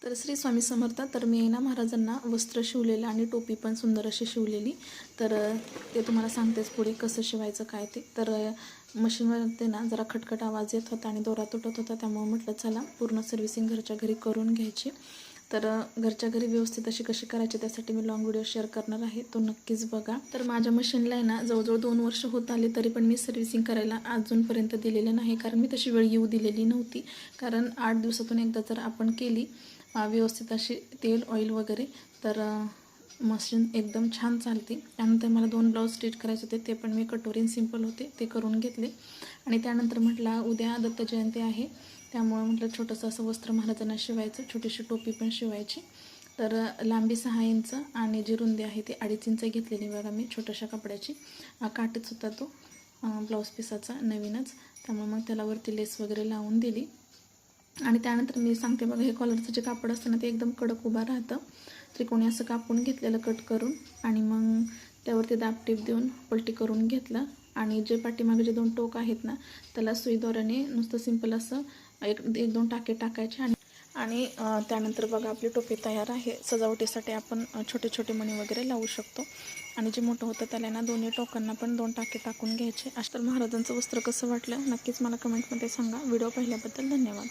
तर श्री स्वामी समर्थ. तर मी ना महाराजांना वस्त्र शिवलेलं आणि टोपी पण सुंदर अशी शिवलेली. तर ते तुम्हाला सांगतेच पुढे कसं शिवायचं काय ते. तर मशीनवर ना जरा खटखट आवाज येत होता आणि दोरा तुटत होता, त्यामुळे म्हटलं चला पूर्ण सर्व्हिसिंग घरच्या घरी करून घ्यायची. तर घरच्या घरी व्यवस्थित अशी कशी करायची त्यासाठी मी लॉंग व्हिडिओ शेअर करणार आहे, तो नक्कीच बघा. तर माझ्या मशीनला आहे ना जवळजवळ 2 वर्ष होत आले, तरी पण मी सर्व्हिसिंग करायला अजूनपर्यंत दिलेलं नाही, कारण मी तशी वेळ येऊ दिलेली नव्हती. कारण 8 दिवसातून एकदा जर आपण केली व्यवस्थित अशी तेल ऑइल वगैरे, तर मशीन एकदम छान चालते. त्यानंतर मला 2 ब्लाऊज स्टिच करायचे होते, ते पण मी कटोरीन सिंपल होते ते करून घेतले. आणि त्यानंतर म्हटलं उद्या दत्त जयंती आहे, त्यामुळे म्हटलं छोटंसं असं वस्त्र महाराजांना शिवायचं, छोटीशी टोपी पण शिवायची. तर लांबी 6 इंच आणि जी रुंदी आहे ती 2.5 इंच घेतलेली बघा मी छोट्याशा कपड्याची. काठच होता तो ब्लाऊज पिसाचा नवीनच, त्यामुळे मग त्याला वरती लेस वगैरे लावून दिली. आणि त्यानंतर मी सांगते बघा, हे कॉलरचं जे कापड असतं ना ते एकदम कडक उभा राहतं. त्रिकोणी असं कापून घेतलेलं कट करून, आणि मग त्यावरती दाबटीप देऊन पलटी करून घेतलं. आणि जे पाठीमागे जे 2 टोक आहेत ना त्याला सुई दोऱ्याने नुसतं सिंपल असं एक 2 टाके टाकायचे. आणि त्यानंतर बघा आपली टोपी तयार आहे. सजावटीसाठी आपण छोटे छोटे मणी वगैरे लावू शकतो. आणि जे मोठं होतं त्याला ना दोन्ही टोकांना पण 2 टाके टाकून घ्यायचे. तर महाराजांचं वस्त्र कसं वाटलं नक्कीच मला कमेंटमध्ये सांगा. व्हिडिओ पाहिल्याबद्दल धन्यवाद.